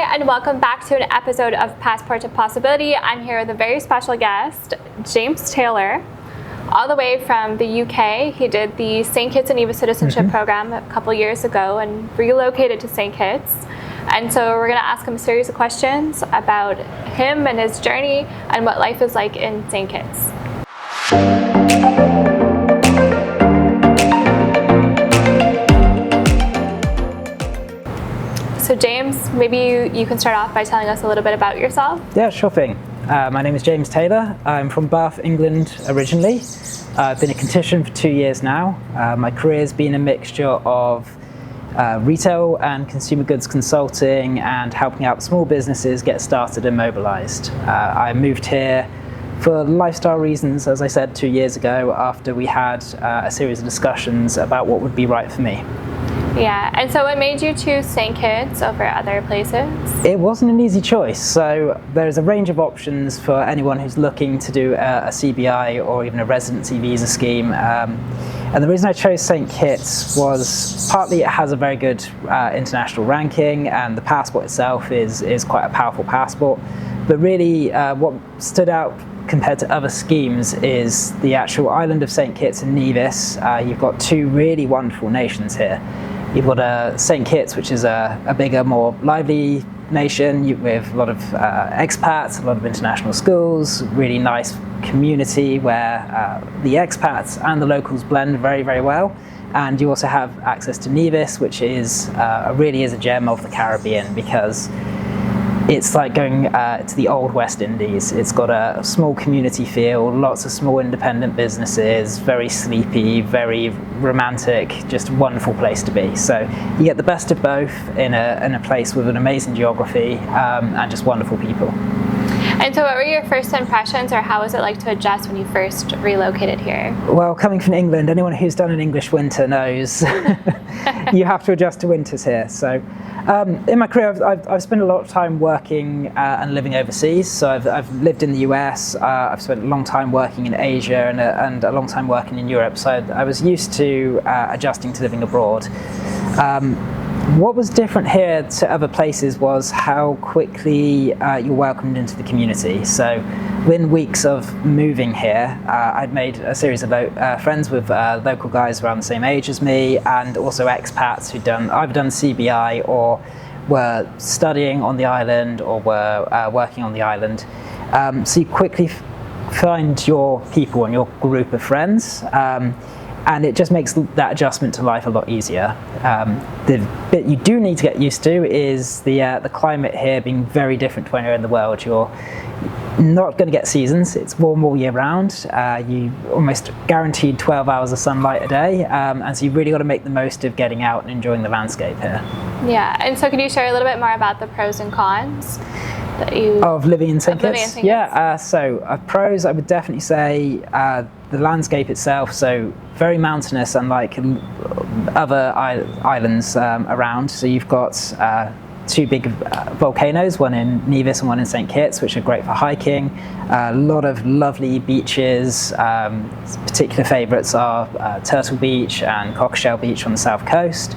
and welcome back to an episode of Passport to Possibility. I'm here with a very special guest, James Taylor, all the way from the UK. He did the St Kitts Nevis Citizenship program a couple years ago and relocated to St Kitts. And so we're going to ask him a series of questions about him and his journey and what life is like in St Kitts. So James, maybe you can start off by telling us a little bit about yourself. Yeah, sure thing. My name is James Taylor. I'm from Bath, England originally. I've been a Kittitian for 2 years now. My career's been a mixture of retail and consumer goods consulting and helping out small businesses get started and mobilized. I moved here for lifestyle reasons, as I said, 2 years ago after we had a series of discussions about what would be right for me. Yeah, and so what made you choose St Kitts over other places? It wasn't an easy choice. So there's a range of options for anyone who's looking to do a CBI or even a residency visa scheme. And the reason I chose St Kitts was partly it has a very good international ranking, and the passport itself is quite a powerful passport. But really what stood out compared to other schemes is the actual island of St Kitts and Nevis. You've got two really wonderful nations here. You've got St Kitts, which is a bigger, more lively nation with a lot of expats, a lot of international schools, really nice community where the expats and the locals blend very, very well. And you also have access to Nevis, which is really is a gem of the Caribbean because it's like going to the old West Indies. It's got a small community feel, lots of small independent businesses, very sleepy, very romantic, just a wonderful place to be. So you get the best of both in a place with an amazing geography and just wonderful people. And so what were your first impressions, or how was it like to adjust when you first relocated here? Well, coming from England, anyone who's done an English winter knows you have to adjust to winters here. So in my career, I've spent a lot of time working and living overseas. So I've lived in the US, I've spent a long time working in Asia and a long time working in Europe. So I was used to adjusting to living abroad. What was different here to other places was how quickly you're welcomed into the community. So within weeks of moving here, I'd made a series of friends with local guys around the same age as me, and also expats who'd either done CBI or were studying on the island or were working on the island. So you quickly find your people and your group of friends. And it just makes that adjustment to life a lot easier. The bit you do need to get used to is the climate here being very different to anywhere in the world. You're not going to get seasons. It's warm all year round. You almost guaranteed 12 hours of sunlight a day. And so you've really got to make the most of getting out and enjoying the landscape here. Yeah, and so could you share a little bit more about the pros and cons of living in St Kitts? Yeah, so pros, I would definitely say the landscape itself, so very mountainous, unlike other islands around. So you've got two big volcanoes, one in Nevis and one in St Kitts, which are great for hiking. A lot of lovely beaches. Particular favourites are Turtle Beach and Cockleshell Beach on the south coast.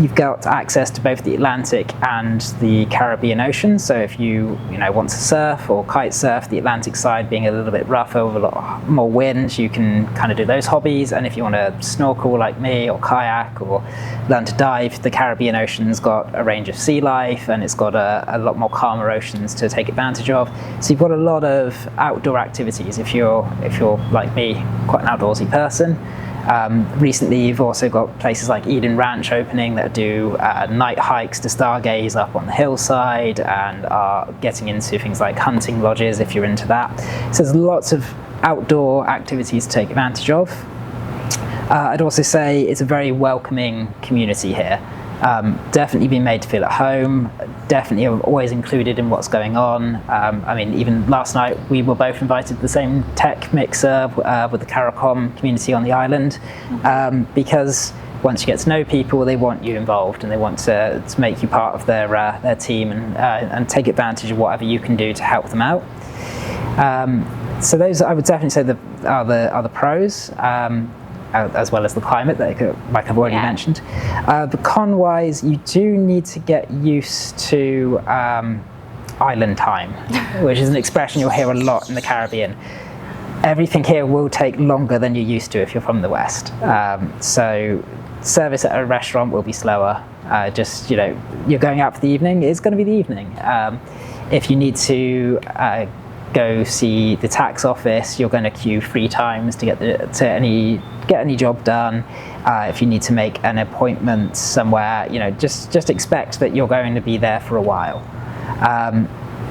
You've got access to both the Atlantic and the Caribbean Ocean. So if you want to surf or kite surf, the Atlantic side being a little bit rougher with a lot more wind, you can kind of do those hobbies. And if you want to snorkel like me or kayak or learn to dive, the Caribbean Ocean's got a range of sea life, and it's got a lot more calmer oceans to take advantage of. So you've got a lot of outdoor activities if you're like me, quite an outdoorsy person. Recently you've also got places like Eden Ranch opening that do night hikes to stargaze up on the hillside, and are getting into things like hunting lodges if you're into that. So there's lots of outdoor activities to take advantage of. I'd also say it's a very welcoming community here. Definitely been made to feel at home, definitely always included in what's going on. I mean, even last night we were both invited to the same tech mixer with the CARICOM community on the island, because once you get to know people, they want you involved and they want to make you part of their team and take advantage of whatever you can do to help them out. So those, I would definitely say, are the pros. as well as the climate that like I've already mentioned. The con-wise, you do need to get used to island time, which is an expression you'll hear a lot in the Caribbean. Everything here will take longer than you're used to if you're from the West. So service at a restaurant will be slower. You're going out for the evening, it's going to be the evening. If you need to go see the tax office, you're going to queue 3 times to get any job done. If you need to make an appointment somewhere, just expect that you're going to be there for a while.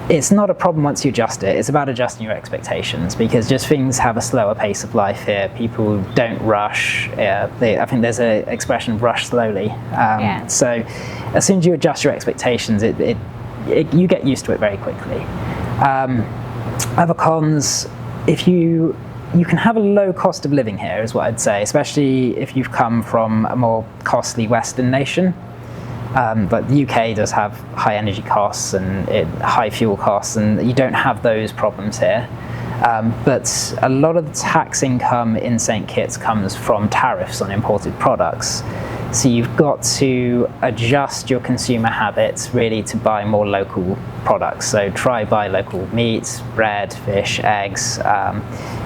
It's not a problem once you adjust it. It's about adjusting your expectations, because just things have a slower pace of life here. People don't rush. I think there's an expression, rush slowly. So as soon as you adjust your expectations, you get used to it very quickly. Other cons, if you can have a low cost of living here, is what I'd say, especially if you've come from a more costly Western nation. But the UK does have high energy costs and high fuel costs, and you don't have those problems here. But a lot of the tax income in St Kitts comes from tariffs on imported products. So you've got to adjust your consumer habits really to buy more local products. So try buy local meats, bread, fish, eggs.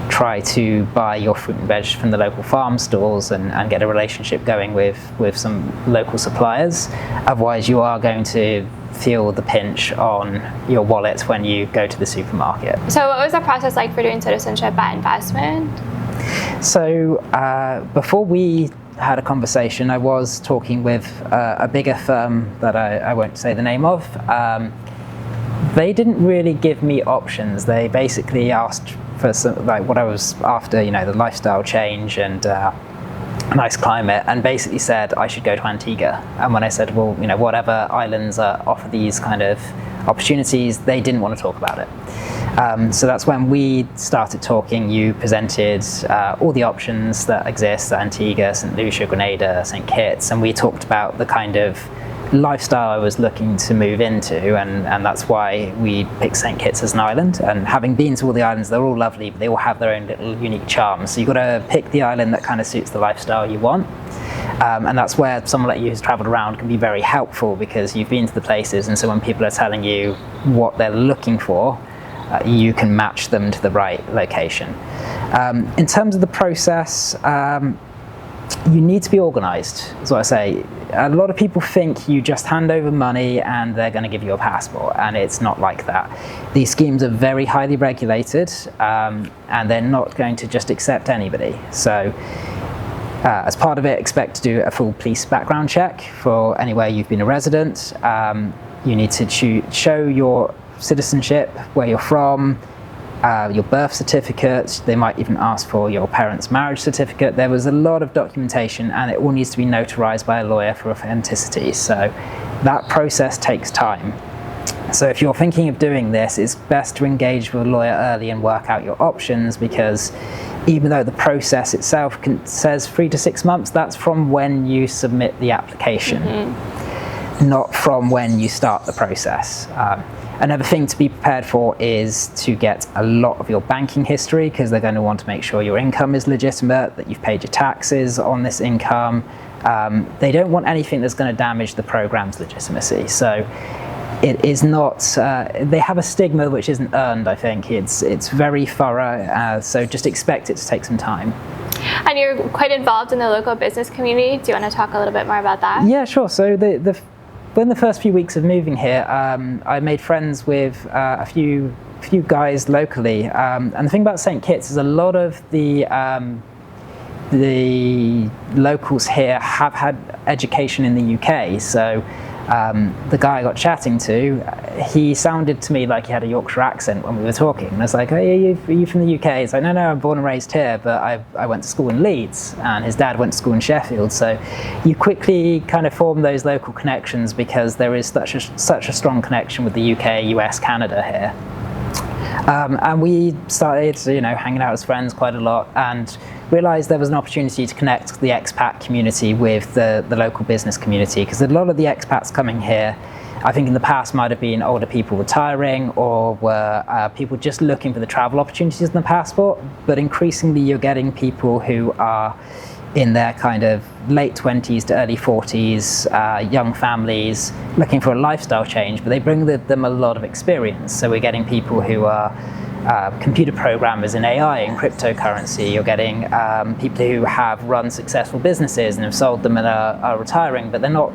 Try to buy your fruit and veg from the local farm stalls and get a relationship going with some local suppliers. Otherwise you are going to feel the pinch on your wallet when you go to the supermarket. So what was the process like for doing citizenship at investment? So before we had a conversation, I was talking with a bigger firm that I won't say the name of. They didn't really give me options. They basically asked for what I was after, the lifestyle change and a nice climate, and basically said I should go to Antigua. And when I said, well, whatever islands offer these kind of opportunities, they didn't want to talk about it. So that's when we started talking. You presented all the options that exist at Antigua, St Lucia, Grenada, St Kitts, and we talked about the kind of lifestyle I was looking to move into, and that's why we picked St Kitts as an island. And having been to all the islands, they're all lovely, but they all have their own little unique charms. So you've got to pick the island that kind of suits the lifestyle you want. And that's where someone like you who's traveled around can be very helpful, because you've been to the places, and so when people are telling you what they're looking for, you can match them to the right location. In terms of the process, you need to be organised, is what I say. A lot of people think you just hand over money and they're going to give you a passport, and it's not like that. These schemes are very highly regulated, and they're not going to just accept anybody. So as part of it, expect to do a full police background check for anywhere you've been a resident. You need to show your citizenship, where you're from, your birth certificate. They might even ask for your parents' marriage certificate. There was a lot of documentation, and it all needs to be notarized by a lawyer for authenticity. So that process takes time. So if you're thinking of doing this, it's best to engage with a lawyer early and work out your options, because even though the process itself says 3 to 6 months, that's from when you submit the application, not from when you start the process. Another thing to be prepared for is to get a lot of your banking history, because they're going to want to make sure your income is legitimate, that you've paid your taxes on this income. They don't want anything that's going to damage the program's legitimacy. So it is not, they have a stigma which isn't earned, I think. It's very thorough, so just expect it to take some time. And you're quite involved in the local business community. Do you want to talk a little bit more about that? Yeah, sure. So in the first few weeks of moving here, I made friends with a few guys locally. And the thing about St Kitts is a lot of the locals here have had education in the UK. So the guy I got chatting to, he sounded to me like he had a Yorkshire accent when we were talking. And I was like, oh, are you from the UK? He's like, no, I'm born and raised here, but I went to school in Leeds, and his dad went to school in Sheffield. So you quickly kind of form those local connections, because there is such a strong connection with the UK, US, Canada here. And we started, hanging out as friends quite a lot, and realised there was an opportunity to connect the expat community with the local business community, because a lot of the expats coming here, I think in the past might have been older people retiring, or were people just looking for the travel opportunities in the passport, but increasingly you're getting people who are in their kind of late 20s to early 40s, young families looking for a lifestyle change, but they bring with them a lot of experience. So we're getting people who are computer programmers in AI and cryptocurrency. You're getting people who have run successful businesses and have sold them and are retiring, but they're not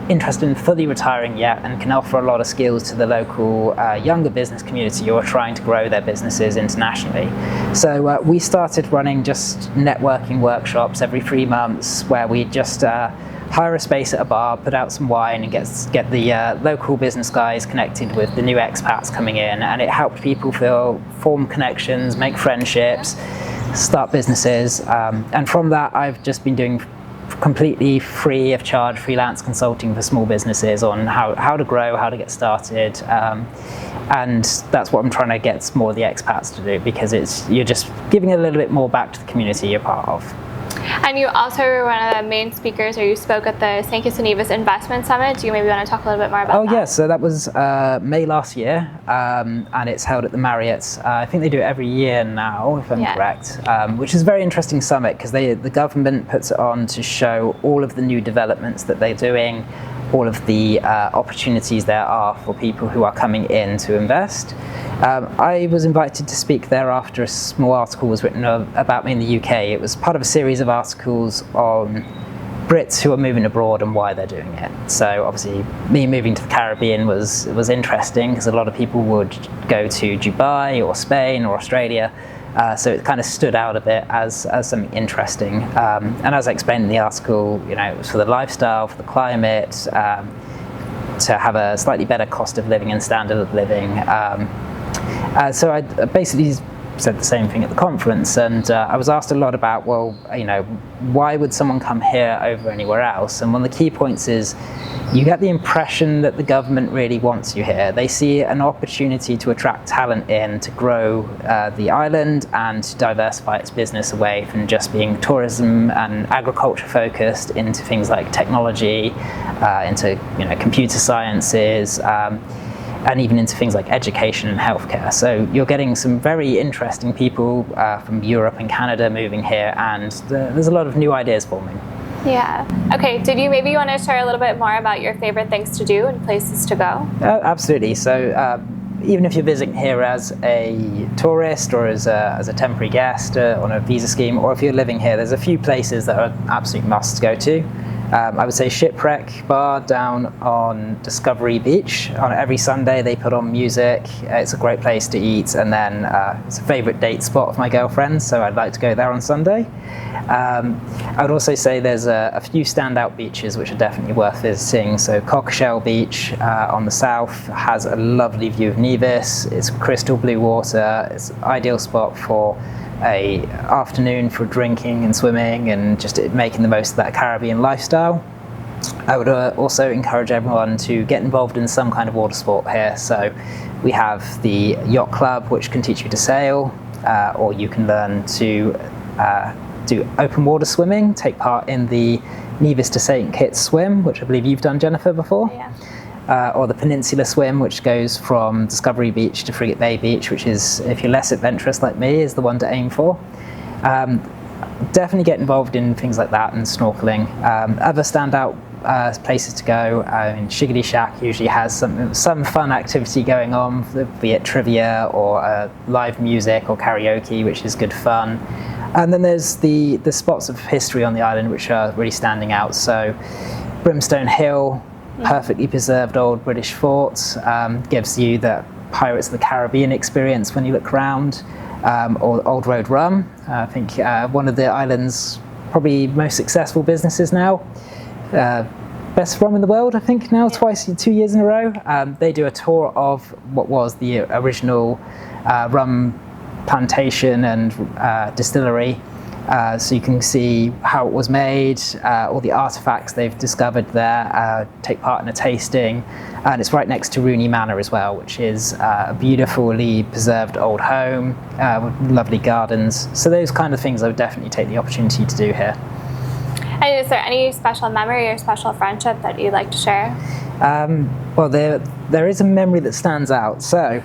interested in fully retiring yet and can offer a lot of skills to the local younger business community who are trying to grow their businesses internationally. So we started running just networking workshops every 3 months where we just hire a space at a bar, put out some wine and get the local business guys connected with the new expats coming in, and it helped people form connections, make friendships, start businesses, and from that I've just been doing completely free of charge freelance consulting for small businesses on how to grow, how to get started, and that's what I'm trying to get more of the expats to do, because you're just giving a little bit more back to the community you're part of. And you also were one of the main speakers, or you spoke at the St Kitts Nevis Investment Summit. Do you maybe want to talk a little bit more about that? Oh yeah, so that was May last year, and it's held at the Marriott. I think they do it every year now, if I'm correct, which is a very interesting summit because the government puts it on to show all of the new developments that they're doing, all of the opportunities there are for people who are coming in to invest. I was invited to speak there after a small article was written about me in the UK. It was part of a series of articles on Brits who are moving abroad and why they're doing it. So obviously me moving to the Caribbean was interesting because a lot of people would go to Dubai or Spain or Australia. So it kind of stood out a bit as something interesting. And as I explained in the article, it was for the lifestyle, for the climate, to have a slightly better cost of living and standard of living. So I basically said the same thing at the conference, and I was asked a lot about, well, why would someone come here over anywhere else? And one of the key points is you get the impression that the government really wants you here. They see an opportunity to attract talent in, to grow the island and to diversify its business away from just being tourism and agriculture focused into things like technology, into computer sciences, and even into things like education and healthcare. So you're getting some very interesting people from Europe and Canada moving here, and there's a lot of new ideas forming. Yeah. Okay, did you maybe want to share a little bit more about your favorite things to do and places to go? Absolutely. So even if you're visiting here as a tourist or as a temporary guest on a visa scheme, or if you're living here, there's a few places that are absolute musts to go to. I would say Shipwreck Bar down on Discovery Beach. On every Sunday they put on music. It's a great place to eat, and then it's a favourite date spot of my girlfriend, so I'd like to go there on Sunday. I would also say there's a few standout beaches which are definitely worth visiting. So Cockleshell Beach on the south has a lovely view of Nevis. It's crystal blue water. It's an ideal spot for an afternoon for drinking and swimming and just making the most of that Caribbean lifestyle. I would also encourage everyone to get involved in some kind of water sport here. So we have the yacht club, which can teach you to sail, or you can learn to do open water swimming, take part in the Nevis to St Kitts swim, which I believe you've done, Jennifer, before. Yeah. Or the Peninsula swim, which goes from Discovery Beach to Frigate Bay Beach, which is, if you're less adventurous like me, is the one to aim for. Definitely get involved in things like that and snorkeling. Other standout places to go, Shiggity Shack usually has some fun activity going on, be it trivia or live music or karaoke, which is good fun. And then there's the spots of history on the island which are really standing out. So Brimstone Hill, perfectly preserved old British fort, gives you the Pirates of the Caribbean experience when you look around, or Old Road Rum. I think one of the island's probably most successful businesses now. Best rum in the world, I think now, twice, 2 years in a row. They do a tour of what was the original rum plantation and distillery. So you can see how it was made, all the artifacts they've discovered there, take part in a tasting, and it's right next to Rooney Manor as well, which is a beautifully preserved old home with lovely gardens. So those kind of things I would definitely take the opportunity to do here. And is there any special memory or special friendship that you'd like to share? Well, there is a memory that stands out. So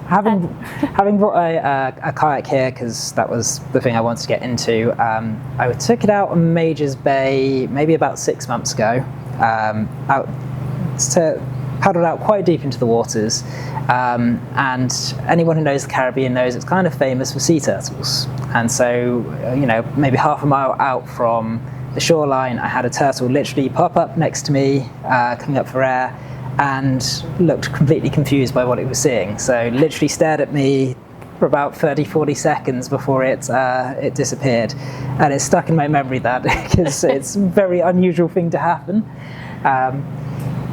having brought a kayak here, because that was the thing I wanted to get into, I took it out on Majors Bay maybe about 6 months ago, paddled out quite deep into the waters, and anyone who knows the Caribbean knows it's kind of famous for sea turtles. And so, maybe half a mile out from the shoreline, I had a turtle literally pop up next to me, coming up for air, and looked completely confused by what it was seeing. So literally stared at me for about 30-40 seconds before it disappeared. And it's stuck in my memory that, because it's a very unusual thing to happen.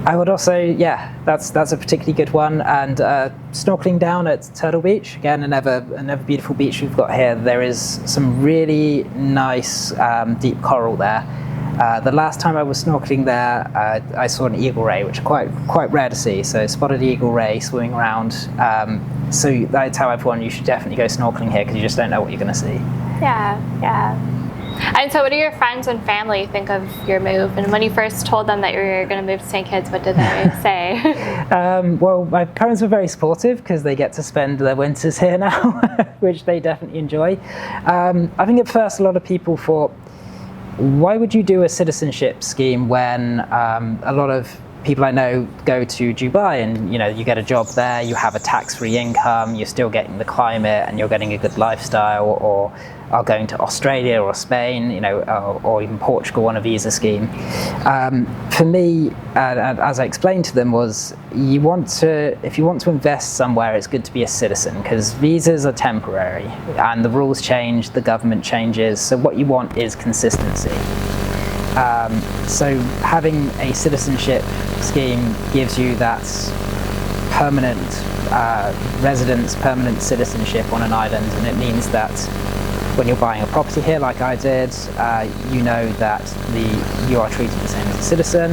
I would also, that's a particularly good one. And snorkeling down at Turtle Beach, again, another beautiful beach we've got here. There is some really nice deep coral there. The last time I was snorkeling there, I saw an eagle ray, which are quite rare to see. So spotted eagle ray swimming around. So I tell everyone you should definitely go snorkeling here, because you just don't know what you're going to see. Yeah. And so what do your friends and family think of your move? And when you first told them that you were going to move to St. Kitts, what did they say? Well, my parents were very supportive, because they get to spend their winters here now, which they definitely enjoy. I think at first a lot of people thought, why would you do a citizenship scheme when a lot of people I know go to Dubai and you get a job there, you have a tax-free income, you're still getting the climate and you're getting a good lifestyle, or are going to Australia or Spain, or even Portugal on a visa scheme. For me, as I explained to them, was if you want to invest somewhere, it's good to be a citizen, because visas are temporary and the rules change, the government changes, so what you want is consistency. So having a citizenship scheme gives you that permanent residence, permanent citizenship on an island, and it means that when you're buying a property here, like I did, you know that you are treated the same as a citizen,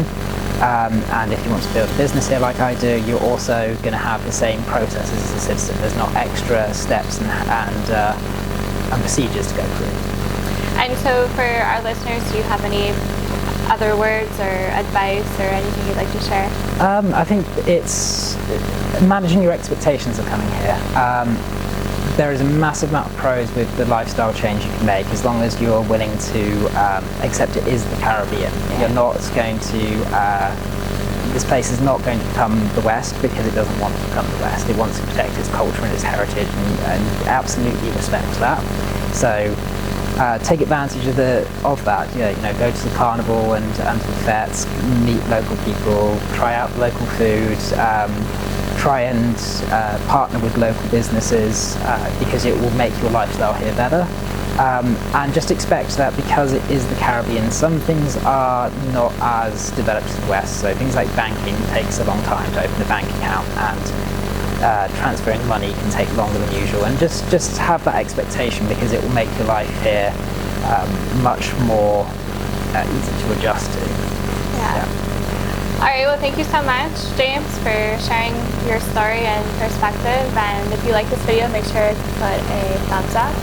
and if you want to build a business here, like I do, you're also going to have the same processes as a citizen. There's not extra steps and procedures to go through. And so for our listeners, do you have any other words or advice or anything you'd like to share? I think it's managing your expectations of coming here. There is a massive amount of pros with the lifestyle change you can make, as long as you're willing to accept it is the Caribbean. You're not going to, this place is not going to become the West, because it doesn't want to become the West. It wants to protect its culture and its heritage, and absolutely respect that. So take advantage of that. Go to the carnival and to the fets, meet local people, try out local food, try and partner with local businesses, because it will make your lifestyle here better. And just expect that because it is the Caribbean, some things are not as developed as the West. So things like banking takes a long time to open a bank account, and transferring money can take longer than usual. And just have that expectation, because it will make your life here much more easy to adjust to. Yeah. All right, well, thank you so much, James, for sharing your story and perspective. And if you like this video, make sure to put a thumbs up.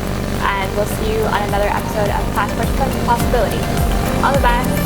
And we'll see you on another episode of Passport to Possibility. All the best.